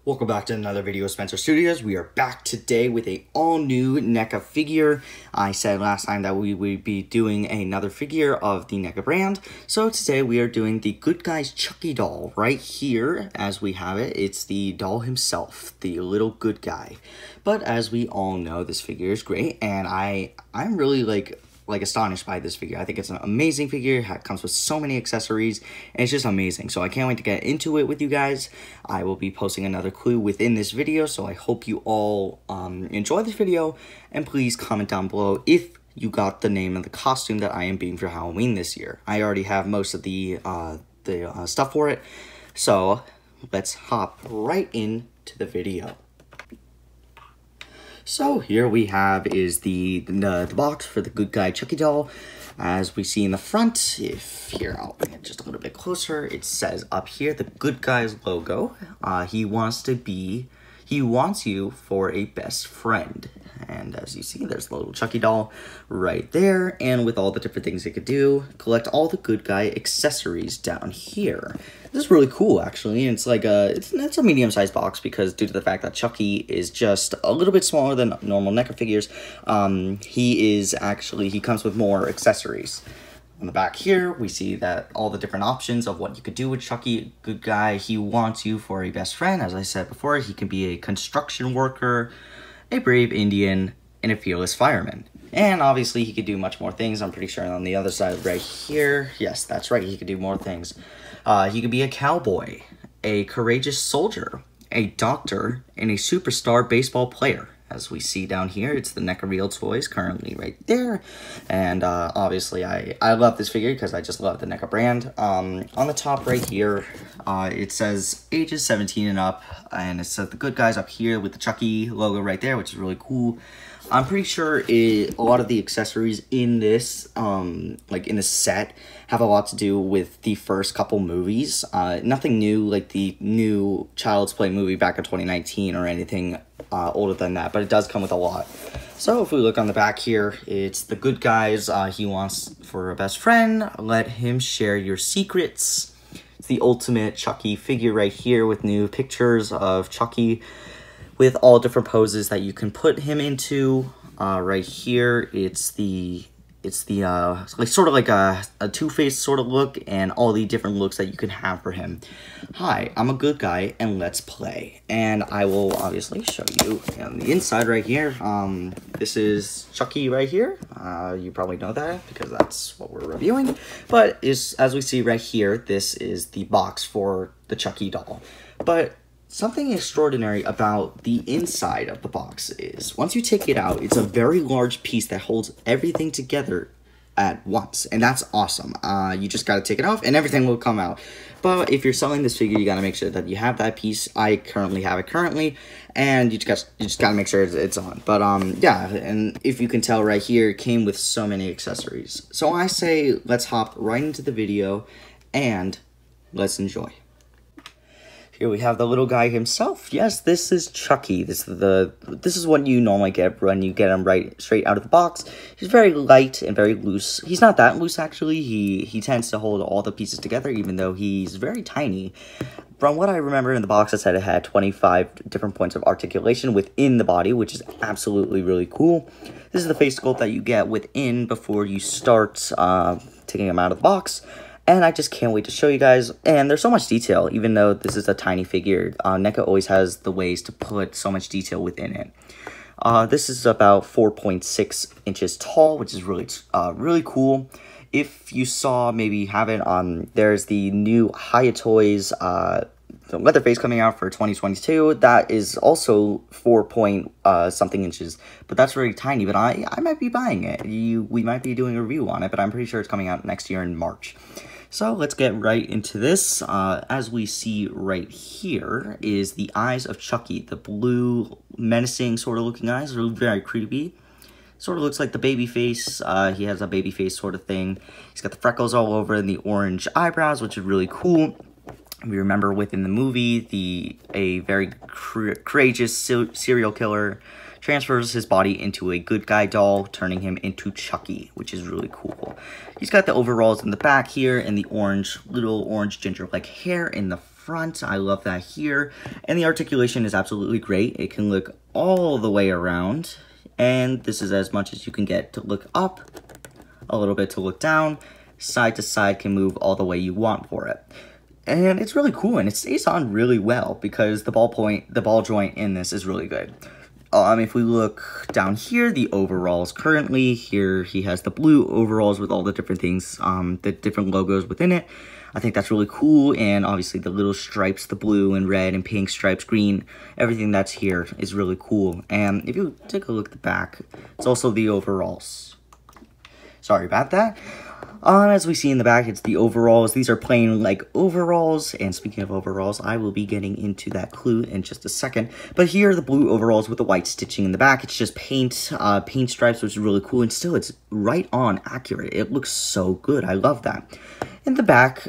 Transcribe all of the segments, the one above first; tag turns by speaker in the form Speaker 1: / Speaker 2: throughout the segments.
Speaker 1: Welcome back to another video of Spencer Studios. We are back today with a all-new NECA figure. I said last time that we would be doing another figure of the NECA brand. So today we are doing the Good Guys Chucky doll right here as we have it. It's the doll himself, the little good guy. But as we all know, this figure is great, and I'm really like astonished by this figure. I think it's an amazing figure. It comes with so many accessories, and it's just amazing. So I can't wait to get into it with you guys. I will be posting another clue within this video, so I hope you all enjoy this video, and please comment down below if you got the name of the costume that I am being for Halloween this year. I already have most of the stuff for it, so let's hop right into the video. So here we have is the box for the Good Guy Chucky doll. As we see in the front, I'll bring it just a little bit closer, it says up here, the Good Guys logo. He wants you for a best friend. And as you see, there's the little Chucky doll right there. And with all the different things it could do, collect all the Good Guy accessories down here. This is really cool, actually. It's like it's a medium-sized box because due to the fact that Chucky is just a little bit smaller than normal NECA figures, he comes with more accessories. On the back here, we see that all the different options of what you could do with Chucky. Good Guy, he wants you for a best friend. As I said before, he can be a construction worker, a brave Indian, and a fearless fireman. And obviously, he could do much more things. I'm pretty sure on the other side right here, yes, that's right, he could do more things. He could be a cowboy, a courageous soldier, a doctor, and a superstar baseball player. As we see down here, it's the NECA Real Toys currently right there. And obviously, I love this figure because I just love the NECA brand. On the top right here, it says ages 17 and up. And it says the Good Guys up here with the Chucky logo right there, which is really cool. I'm pretty sure a lot of the accessories in this, like in the set, have a lot to do with the first couple movies. Nothing new, like the new Child's Play movie back in 2019 or anything older than that, but it does come with a lot. So if we look on the back here, it's the Good Guys. He wants for a best friend. Let him share your secrets. It's the ultimate Chucky figure right here with new pictures of Chucky with all different poses that you can put him into. Right here, it's like sort of like a Two-Face sort of look, and all the different looks that you can have for him. Hi, I'm a good guy, and let's play. And I will obviously show you on the inside right here. This is Chucky right here. You probably know that because that's what we're reviewing. But as we see right here, this is the box for the Chucky doll. But something extraordinary about the inside of the box is, once you take it out, it's a very large piece that holds everything together at once, and that's awesome. You just gotta take it off, and everything will come out. But if you're selling this figure, you gotta make sure that you have that piece. I currently have it and you just gotta make sure it's on. But yeah, and if you can tell right here, it came with so many accessories. So I say let's hop right into the video, and let's enjoy. Here we have the little guy himself. Yes, this is Chucky. This is what you normally get when you get him right straight out of the box. He's very light and very loose. He's not that loose, actually. He tends to hold all the pieces together, even though he's very tiny. From what I remember in the box, it said it had 25 different points of articulation within the body, which is absolutely really cool. This is the face sculpt that you get within before you start taking him out of the box. And I just can't wait to show you guys. And there's so much detail, even though this is a tiny figure. NECA always has the ways to put so much detail within it. This is about 4.6 inches tall, which is really cool. If you saw, maybe you haven't, there's the new Hiya Toys Leatherface coming out for 2022. That is also 4-point-something inches, but that's really tiny. But I might be buying it. We might be doing a review on it, but I'm pretty sure it's coming out next year in March. So let's get right into this. As we see right here is the eyes of Chucky. The blue, menacing sort of looking eyes are very creepy. Sort of looks like the baby face. He has a baby face sort of thing. He's got the freckles all over and the orange eyebrows, which is really cool. We remember within the movie, a very courageous serial killer transfers his body into a good guy doll, turning him into Chucky, which is really cool. He's got the overalls in the back here and the little orange ginger like hair in the front. I love that here. And the articulation is absolutely great. It can look all the way around. And this is as much as you can get to look up, a little bit to look down. Side to side can move all the way you want for it. And it's really cool, and it stays on really well because the ball joint in this is really good. If we look down here, the overalls currently, here he has the blue overalls with all the different things, the different logos within it. I think that's really cool, and obviously the little stripes, the blue and red and pink stripes, green, everything that's here is really cool. And if you take a look at the back, it's also the overalls. Sorry about that. As we see in the back, it's the overalls. These are plain, like, overalls. And speaking of overalls, I will be getting into that clue in just a second. But here are the blue overalls with the white stitching in the back. It's just paint stripes, which is really cool. And still, it's right on accurate. It looks so good. I love that. In the back,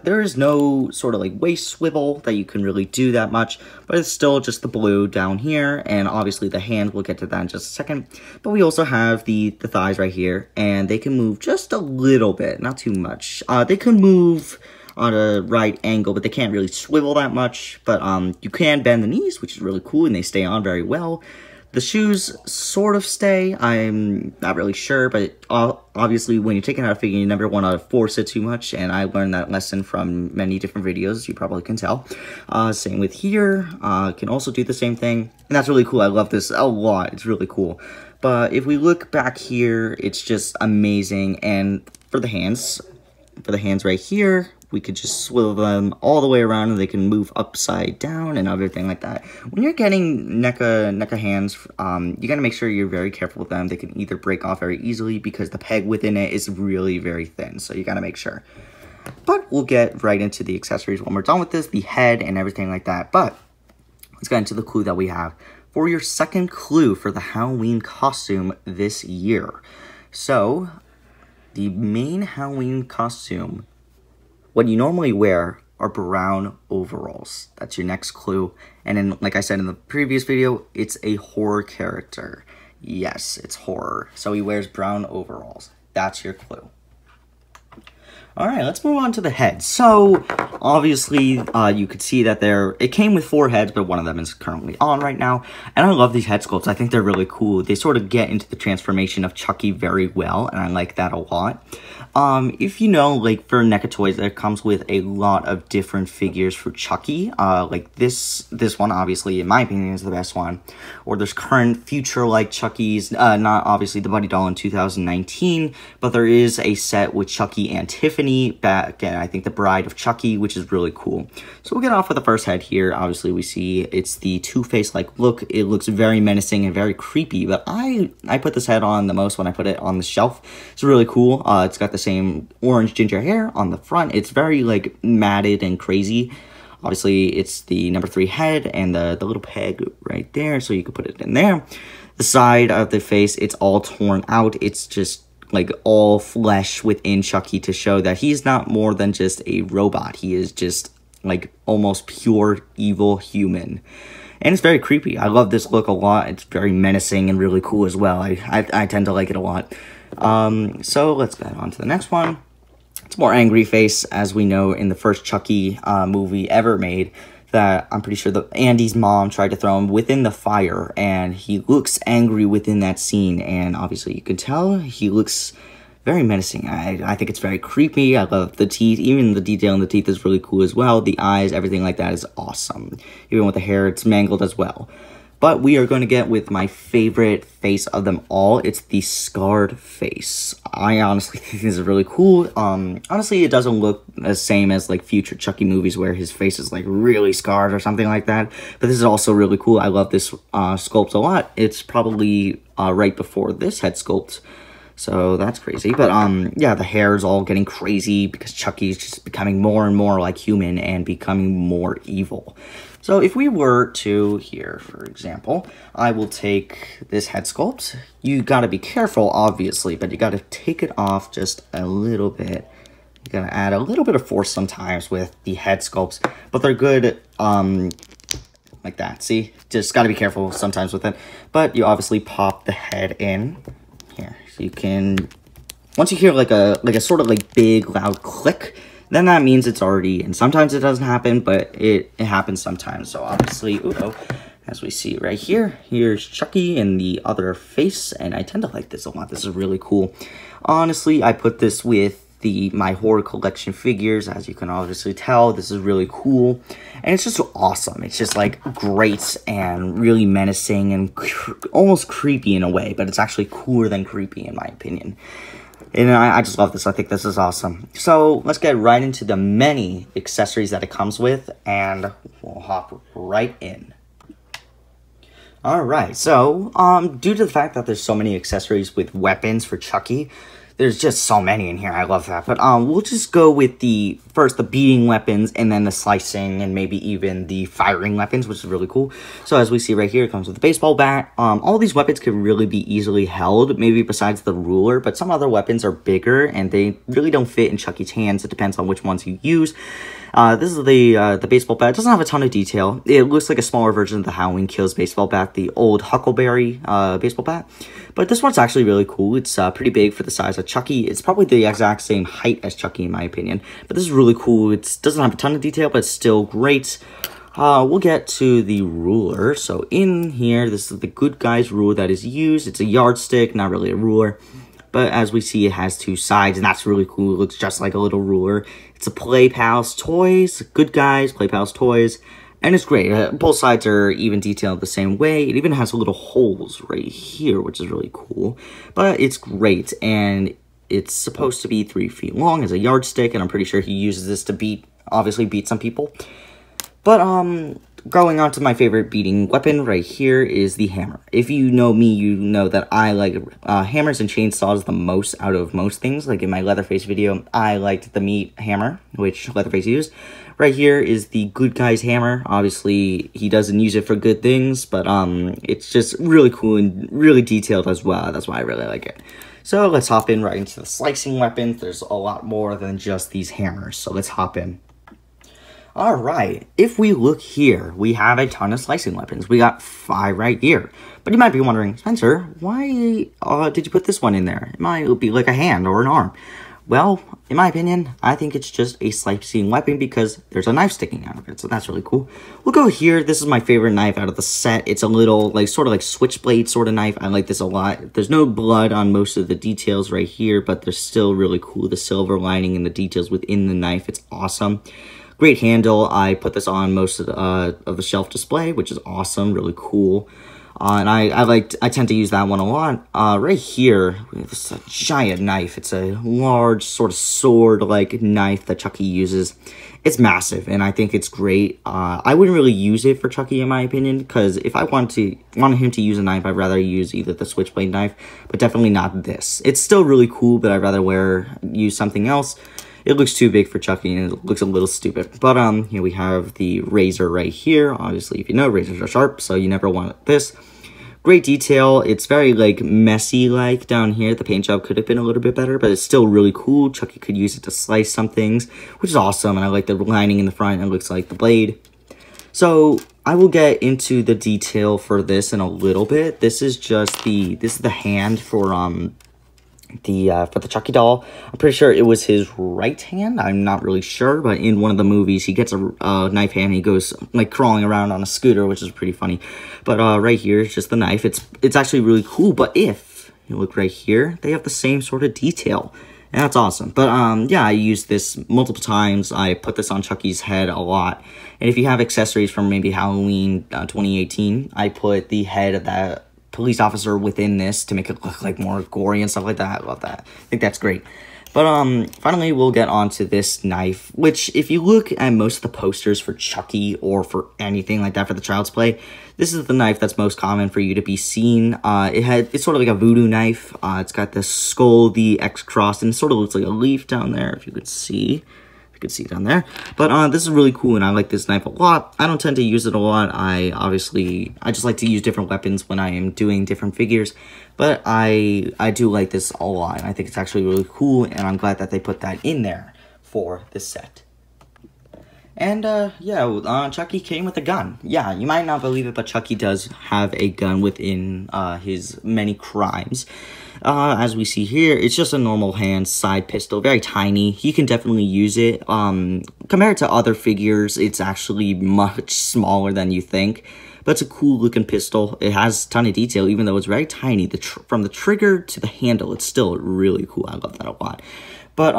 Speaker 1: there is no sort of, like, waist swivel that you can really do that much. But it's still just the blue down here. And obviously, the hand, we'll get to that in just a second. But we also have the thighs right here. And they can move just a little bit, not too much. They can move on a right angle, but they can't really swivel that much. But you can bend the knees, which is really cool, and they stay on very well. The shoes sort of stay. I'm not really sure, but obviously when you're taking out a figure, you never want to force it too much, and I learned that lesson from many different videos, you probably can tell. Same with here. Can also do the same thing, and that's really cool. I love this a lot. It's really cool. But if we look back here, it's just amazing. And for the hands right here, we could just swivel them all the way around, and they can move upside down and everything like that. When you're getting NECA hands, you gotta make sure you're very careful with them. They can either break off very easily because the peg within it is really very thin, so you gotta make sure. But we'll get right into the accessories when we're done with this, the head and everything like that. But let's get into the clue that we have for your second clue for the Halloween costume this year. So, the main Halloween costume, what you normally wear are brown overalls. That's your next clue. And then, like I said in the previous video, it's a horror character. Yes, it's horror. So he wears brown overalls. That's your clue. Alright, let's move on to the head. So, obviously, you could see that it came with 4 heads, but one of them is currently on right now. And I love these head sculpts. I think they're really cool. They sort of get into the transformation of Chucky very well, and I like that a lot. If you know, like, for NECA Toys, it comes with a lot of different figures for Chucky. Like, this one, obviously, in my opinion, is the best one. Or there's current future-like Chucky's, not obviously the Buddy doll in 2019, but there is a set with Chucky and Tiffany back, and I think the Bride of Chucky, which is really cool. So we'll get off with the first head here. Obviously, we see it's the Two-Face-like look. It looks very menacing and very creepy, but I put this head on the most when I put it on the shelf. It's really cool. It's got the same orange ginger hair on the front. It's very, like, matted and crazy. Obviously, it's the number 3 head and the little peg right there, so you can put it in there. The side of the face, it's all torn out. It's just like all flesh within Chucky to show that he's not more than just a robot. He is just like almost pure evil human. And it's very creepy. I love this look a lot. It's very menacing and really cool as well. I tend to like it a lot. So let's get on to the next one. It's more angry face, as we know in the first Chucky movie ever made, that I'm pretty sure that Andy's mom tried to throw him within the fire, and he looks angry within that scene, and obviously you can tell he looks very menacing. I think it's very creepy. I love the teeth. Even the detail in the teeth is really cool as well. The eyes, everything like that is awesome. Even with the hair, it's mangled as well. But we are going to get with my favorite face of them all. It's the scarred face. I honestly think this is really cool. Honestly, it doesn't look the same as like future Chucky movies where his face is like really scarred or something like that. But this is also really cool. I love this sculpt a lot. It's probably right before this head sculpt. So that's crazy. But yeah, the hair is all getting crazy because Chucky's just becoming more and more like human and becoming more evil. So if we were to, here, for example, I will take this head sculpt. You gotta be careful, obviously, but you gotta take it off just a little bit. You gotta add a little bit of force sometimes with the head sculpts, but they're good, like that, see? Just gotta be careful sometimes with it. But you obviously pop the head in. Here, so you can, once you hear like a sort of like big, loud click, then that means it's already, and sometimes it doesn't happen, but it happens sometimes. So obviously, as we see right here, here's Chucky in the other face, and I tend to like this a lot. This is really cool. Honestly, I put this with my horror collection figures. As you can obviously tell, this is really cool, and it's just awesome. It's just like great and really menacing and almost creepy in a way, but it's actually cooler than creepy in my opinion. And I just love this. I think this is awesome. So let's get right into the many accessories that it comes with, and we'll hop right in. Alright, so due to the fact that there's so many accessories with weapons for Chucky, there's just so many in here. I love that. But we'll just go with the beating weapons, and then the slicing, and maybe even the firing weapons, which is really cool. So as we see right here, it comes with a baseball bat. All these weapons can really be easily held, maybe besides the ruler, but some other weapons are bigger, and they really don't fit in Chucky's hands. It depends on which ones you use. This is the baseball bat. It doesn't have a ton of detail. It looks like a smaller version of the Halloween Kills baseball bat, the old Huckleberry baseball bat. But this one's actually really cool. It's pretty big for the size of Chucky. It's probably the exact same height as Chucky in my opinion. But this is really cool. It doesn't have a ton of detail, but it's still great. We'll get to the ruler. So in here, this is the good guy's ruler that is used. It's a yardstick, not really a ruler. But as we see, it has two sides, and that's really cool. It looks just like a little ruler. It's a Play Pals Toys, Good Guys, Play Pals Toys, and it's great. Both sides are even detailed the same way. It even has little holes right here, which is really cool. But it's great, and it's supposed to be 3 feet long as a yardstick, and I'm pretty sure he uses this to obviously beat some people. But, going on to my favorite beating weapon right here is the hammer. If you know me, you know that I like hammers and chainsaws the most out of most things. Like in my Leatherface video, I liked the meat hammer, which Leatherface used. Right here is the good guy's hammer. Obviously, he doesn't use it for good things, but it's just really cool and really detailed as well. That's why I really like it. So let's hop in right into the slicing weapons. There's a lot more than just these hammers, so let's hop in. Alright, if we look here, we have a ton of slicing weapons. We got 5 right here. But you might be wondering, Spencer, why did you put this one in there? It might be like a hand or an arm. Well, in my opinion, I think it's just a slicing weapon because there's a knife sticking out of it, so that's really cool. We'll go here. This is my favorite knife out of the set. It's a little, sort of like switchblade sort of knife. I like this a lot. There's no blood on most of the details right here, but they're still really cool. The silver lining and the details within the knife, it's awesome. Great handle. I put this on most of the shelf display, which is awesome, really cool. And I tend to use that one a lot. Right here, we have this giant knife. It's a large sort of sword-like knife that Chucky uses. It's massive, and I think it's great. I wouldn't really use it for Chucky, in my opinion, because if I wanted him to use a knife, I'd rather use either the switchblade knife, but definitely not this. It's still really cool, but I'd rather use something else. It looks too big for Chucky, and it looks a little stupid. But, here we have the razor right here. Obviously, if you know, razors are sharp, so you never want this. Great detail. It's very, messy-like down here. The paint job could have been a little bit better, but it's still really cool. Chucky could use it to slice some things, which is awesome, and I like the lining in the front. It looks like the blade. So, I will get into the detail for this in a little bit. This is just the hand for the Chucky doll. I'm pretty sure it was his right hand. I'm not really sure, but in one of the movies, he gets a knife hand. And he goes crawling around on a scooter, which is pretty funny. But right here is just the knife. It's actually really cool. But if you look right here, they have the same sort of detail, and that's awesome. But yeah, I used this multiple times. I put this on Chucky's head a lot. And if you have accessories from maybe Halloween 2018, I put the head of that police officer within this to make it look more gory and stuff like that. I love that. I think that's great. But finally we'll get onto this knife, which if you look at most of the posters for Chucky or for anything like that for the Child's Play, this is the knife that's most common for you to be seen. It's sort of like a voodoo knife. It's got the skull, the X cross, and it sort of looks like a leaf down there, if you could see. You could see it down there. But this is really cool, and I like this knife a lot. I don't tend to use it a lot. I just like to use different weapons when I am doing different figures. But I do like this a lot, and I think it's actually really cool, and I'm glad that they put that in there for this set. And, Chucky came with a gun. Yeah, you might not believe it, but Chucky does have a gun within, his many crimes. As we see here, it's just a normal hand side pistol, very tiny. He can definitely use it. Compared to other figures, it's actually much smaller than you think. But it's a cool looking pistol. It has a ton of detail, even though it's very tiny. From the trigger to the handle, it's still really cool. I love that a lot. But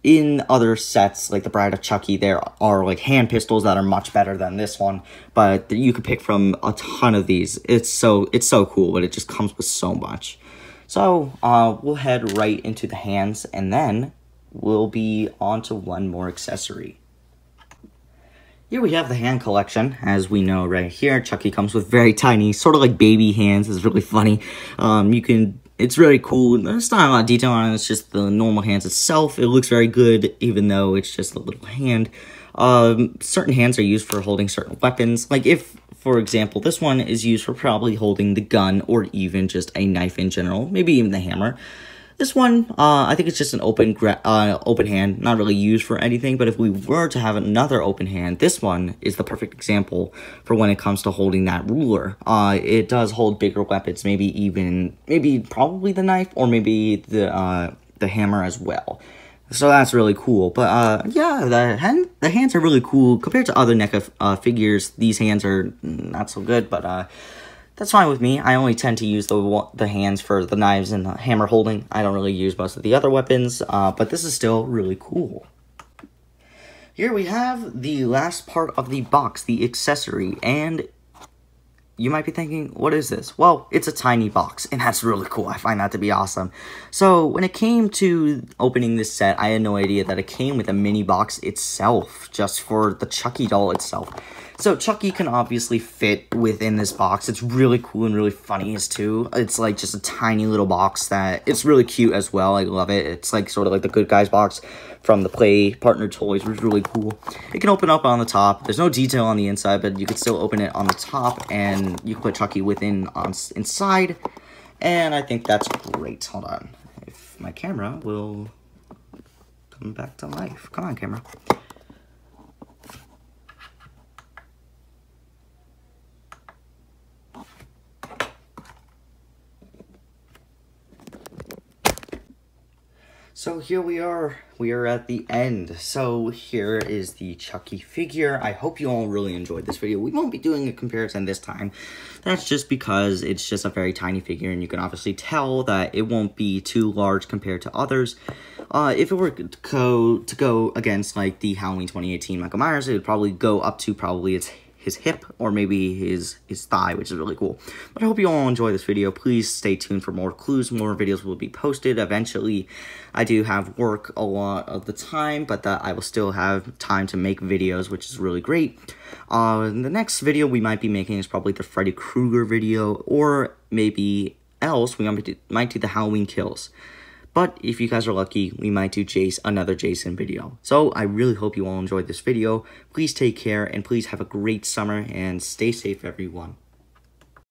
Speaker 1: in other sets, like the Bride of Chucky, there are like hand pistols that are much better than this one. But you could pick from a ton of these. It's so cool, but it just comes with so much. So we'll head right into the hands, and then we'll be on to one more accessory. Here we have the hand collection, as we know right here. Chucky comes with very tiny, sort of like baby hands. It's really funny. It's really cool. There's not a lot of detail on it. It's just the normal hands itself. It looks very good, even though it's just a little hand. Certain hands are used for holding certain weapons. Like if, for example, this one is used for probably holding the gun or even just a knife in general, maybe even the hammer. This one, I think it's just an open hand, not really used for anything, but if we were to have another open hand, this one is the perfect example for when it comes to holding that ruler. It does hold bigger weapons, maybe probably the knife, or maybe the hammer as well. So that's really cool. But yeah, the hands are really cool. Compared to other NECA figures, these hands are not so good, but that's fine with me. I only tend to use the hands for the knives and the hammer holding. I don't really use most of the other weapons, but this is still really cool. Here we have the last part of the box, the accessory, and you might be thinking, what is this? Well, it's a tiny box, and that's really cool. I find that to be awesome. So, when it came to opening this set, I had no idea that it came with a mini box itself, just for the Chucky doll itself. So, Chucky can obviously fit within this box. It's really cool and really funny as too. It's like just a tiny little box that, it's really cute as well. I love it. It's like sort of like the Good Guys box from the Play Partner Toys, which is really cool. It can open up on the top. There's no detail on the inside, but you can still open it on the top, and you can put Chucky inside, and I think that's great. Hold on. If my camera will come back to life. Come on, camera. So here we are at the end. So here is the Chucky figure. I hope you all really enjoyed this video. We won't be doing a comparison this time. That's just because it's just a very tiny figure, and you can obviously tell that it won't be too large compared to others. If it were to go against like the Halloween 2018 Michael Myers, it would probably go up to his hip or maybe his thigh, which is really cool. But I hope you all enjoy this video. Please stay tuned for more clues. More videos will be posted eventually. I do have work a lot of the time, but I will still have time to make videos, which is really great. The next video we might be making is probably the Freddy Krueger video, or maybe else we might do the Halloween kills. But if you guys are lucky, we might do another Jason video. So I really hope you all enjoyed this video. Please take care, and please have a great summer, and stay safe, everyone.